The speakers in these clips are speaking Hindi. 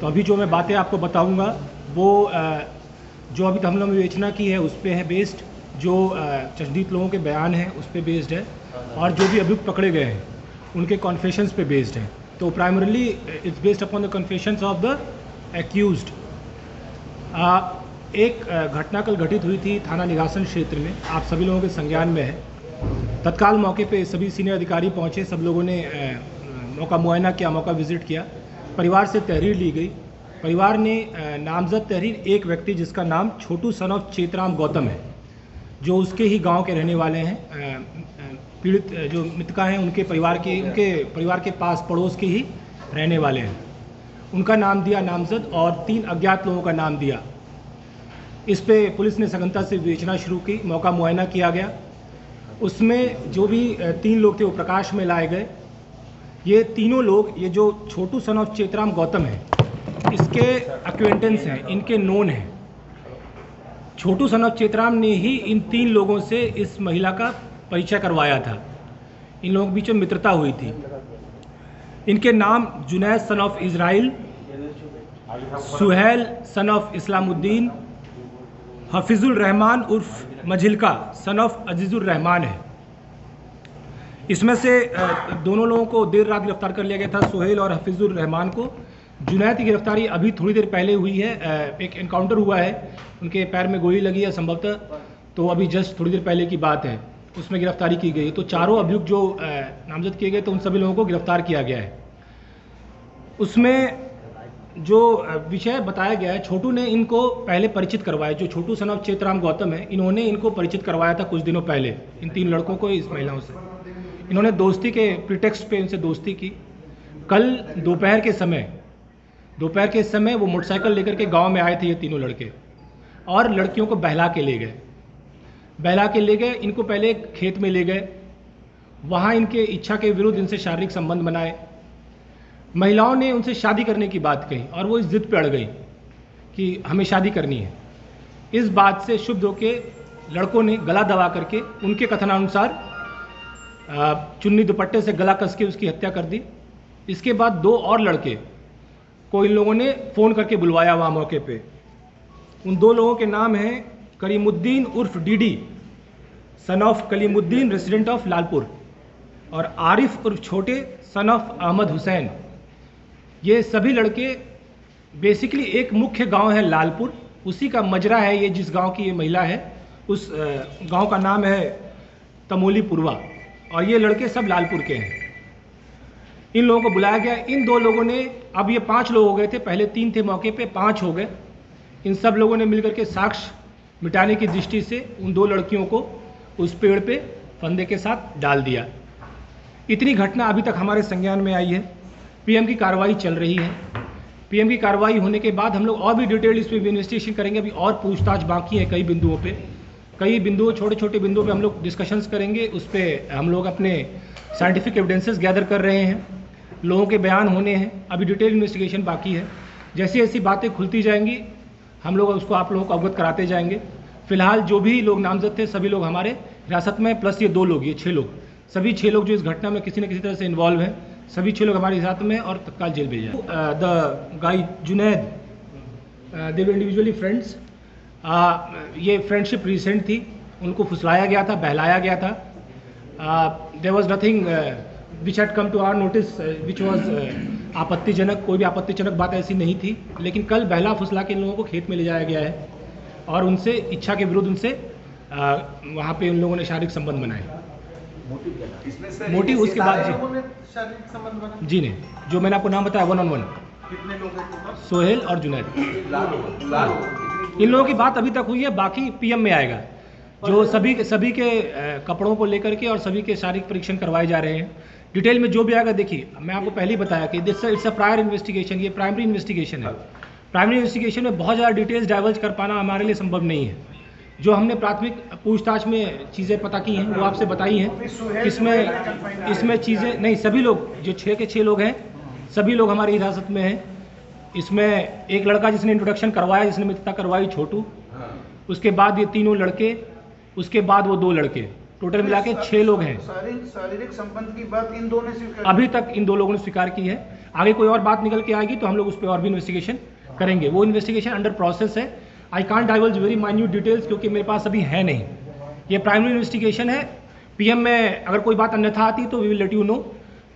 तो अभी जो मैं बातें आपको बताऊंगा वो जो अभी तक हम लोग ने विवेचना की है उस पर है बेस्ड, जो चश्मदीद लोगों के बयान हैं उस पर बेस्ड है, और जो भी अभियुक्त पकड़े गए हैं उनके कॉन्फेशंस पे बेस्ड है। तो primarily it's based upon the confessions of the accused. एक घटना कल घटित हुई थी थाना निघासन क्षेत्र में, आप सभी लोगों के संज्ञान में है। तत्काल मौके पे सभी सीनियर अधिकारी पहुंचे, सब लोगों ने मौका मुआयना किया, मौका विजिट किया। परिवार से तहरीर ली गई। परिवार ने नामजद तहरीर एक व्यक्ति जिसका नाम छोटू सन ऑफ चेतराम गौतम है, जो उसके ही गांव के रहने वाले हैं, पीड़ित जो मृतका हैं उनके परिवार के पास पड़ोस के ही रहने वाले हैं, उनका नाम दिया नामजद, और 3 अज्ञात लोगों का नाम दिया। इस पे पुलिस ने सघनता से विवेचना शुरू की, मौका मुआयना किया गया। उसमें जो भी 3 लोग थे वो प्रकाश में लाए गए। ये तीनों लोग, ये जो छोटू सन ऑफ चेतराम गौतम है, इसके एक्वेंटेंस हैं, इनके नोन हैं। छोटू सन ऑफ चेतराम ने ही इन 3 लोगों से इस महिला का परिचय करवाया था। इन लोगों के बीच में मित्रता हुई थी। इनके नाम Junaid son of Israil, Suhail son of Islamuddin, Hafizul Rahman उर्फ मझिलका सन ऑफ अजीजुर रहमान है। इसमें से दोनों लोगों को देर रात गिरफ्तार कर लिया गया था, सुहेल और हफीजुर रहमान को। जुनैद की गिरफ्तारी अभी थोड़ी देर पहले हुई है। एक एनकाउंटर हुआ है, उनके पैर में गोली लगी है संभवतः, तो अभी जस्ट थोड़ी देर पहले की बात है, उसमें गिरफ्तारी की गई। तो चारों अभियुक्त जो नामजद किए गए तो उन सभी लोगों को गिरफ्तार किया गया है। उसमें जो विषय बताया गया है, छोटू ने इनको पहले परिचित करवाया, जो छोटू सन ऑफ चेतराम गौतम है, इन्होंने इनको परिचित करवाया था कुछ दिनों पहले, इन 3 लड़कों को इस महिलाओं से। इन्होंने दोस्ती के प्रिटेक्स्ट पे इनसे दोस्ती की। कल दोपहर के समय वो मोटरसाइकिल लेकर के गांव में आए थे ये तीनों लड़के, और लड़कियों को बहला के ले गए। इनको पहले खेत में ले गए, वहाँ इनके इच्छा के विरुद्ध इनसे शारीरिक संबंध बनाए। महिलाओं ने उनसे शादी करने की बात कही और वो इस जिद पे अड़ गई कि हमें शादी करनी है। इस बात से क्षुब्ध होकर लड़कों ने गला दबा करके, उनके कथनानुसार चुन्नी दुपट्टे से गला कस के उसकी हत्या कर दी। इसके बाद 2 और लड़के को इन लोगों ने फ़ोन करके बुलवाया वहाँ मौके पे। उन 2 लोगों के नाम हैं करीमुद्दीन उर्फ DD son of Kalimuddin resident of Lalpur, और आरिफ उर्फ छोटे सन ऑफ अहमद हुसैन। ये सभी लड़के बेसिकली एक मुख्य गांव है लालपुर, उसी का मजरा है ये, जिस गांव की ये महिला है उस गांव का नाम है तमोली पुरवा, और ये लड़के सब लालपुर के हैं। इन लोगों को बुलाया गया। इन 2 लोगों ने, अब ये 5 लोग हो गए थे, पहले 3 थे मौके पे, 5 हो गए। इन सब लोगों ने मिलकर के साक्ष्य मिटाने की दृष्टि से उन 2 लड़कियों को उस पेड़ पे फंदे के साथ डाल दिया। इतनी घटना अभी तक हमारे संज्ञान में आई है। पीएम की कार्रवाई चल रही है। पीएम की कार्रवाई होने के बाद हम लोग और भी डिटेल इस पर इन्वेस्टिगेशन करेंगे। अभी और पूछताछ बाकी है, कई बिंदुओं छोटे छोटे बिंदुओं पे हम लोग डिस्कशंस करेंगे। उस पर हम लोग अपने साइंटिफिक एविडेंसेस गैदर कर रहे हैं, लोगों के बयान होने हैं, अभी डिटेल इन्वेस्टिगेशन बाकी है। जैसी ऐसी बातें खुलती जाएंगी हम लोग उसको आप लोगों को अवगत कराते जाएंगे। फिलहाल जो भी लोग नामजद थे सभी लोग हमारे हिरासत में, प्लस ये 2 लोग, ये 6 लोग, सभी 6 लोग जो इस घटना में किसी न किसी तरह से इन्वॉल्व हैं, सभी 6 लोग हमारे हिरासत में और तत्काल जेल भेजे जाए। The guy Junaid, they were individually friends. ये फ्रेंडशिप रिसेंट थी, उनको फुसलाया गया था, बहलाया गया था। There was nothing which had come to our notice which was आपत्तिजनक। कोई भी आपत्तिजनक बात ऐसी नहीं थी, लेकिन कल बहला फुसला के इन लोगों को खेत में ले जाया गया है और उनसे इच्छा के विरुद्ध उनसे वहाँ पे उन लोगों ने शारीरिक संबंध बनाए। मोटिव उसके बाद शारीरिक संबंध बना जी नहीं, जो मैंने आपको नाम बताया 1-on-1, कितने लोग हैं? सोहेल और जुनैद। इन लोगों की बात अभी तक हुई है, बाकी पीएम में आएगा। जो सभी के कपड़ों को लेकर के और सभी के शारीरिक परीक्षण करवाए जा रहे हैं। डिटेल में जो भी आएगा, देखिए मैं आपको पहले ही बताया कि इट्स अ प्रायर इन्वेस्टिगेशन, ये प्राइमरी इन्वेस्टिगेशन है। प्राइमरी इन्वेस्टिगेशन में बहुत ज़्यादा डिटेल्स डाइवर्ज कर पाना हमारे लिए संभव नहीं है। जो हमने प्राथमिक पूछताछ में चीज़ें पता की हैं वो आपसे बताई हैं। इसमें चीज़ें नहीं, सभी लोग जो 6 के 6 लोग हैं सभी लोग हमारी हिरासत में हैं। इसमें एक लड़का जिसने इंट्रोडक्शन करवाया, जिसने मित्रता करवाई, छोटू, उसके बाद ये 3 लड़के, उसके बाद वो 2 लड़के, टोटल मिला के 6 लोग हैं। शारीरिक संबंध की बात इन दोनों ने स्वीकार, अभी तक इन 2 लोगों ने स्वीकार की है। आगे कोई और बात निकल के आएगी तो हम लोग उस पर और भी इन्वेस्टिगेशन करेंगे। वो इन्वेस्टिगेशन अंडर प्रोसेस है। I can't diverge very minute details क्योंकि मेरे पास अभी है नहीं। ये प्राइमरी इन्वेस्टिगेशन है। पीएम में अगर कोई बात अन्यथा आती तो we will let you know.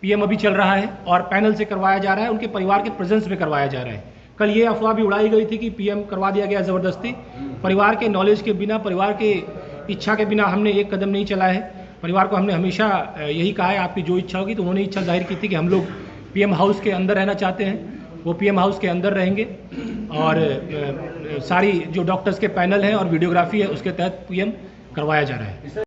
PM अभी चल रहा है और पैनल से करवाया जा रहा है, उनके परिवार के प्रेजेंस में करवाया जा रहा है। कल ये अफवाह भी उड़ाई गई थी कि पीएम करवा दिया गया ज़बरदस्ती। परिवार के नॉलेज के बिना, परिवार के इच्छा के बिना हमने एक कदम नहीं चला है। परिवार को हमने हमेशा यही कहा है आपकी जो इच्छा होगी, तो उन्होंने इच्छा जाहिर की थी कि हम लोग पीएम हाउस के अंदर रहना चाहते हैं। वो पीएम हाउस के अंदर रहेंगे और सारी जो डॉक्टर्स के पैनल हैं और वीडियोग्राफी है उसके तहत पीएम करवाया जा रहा है।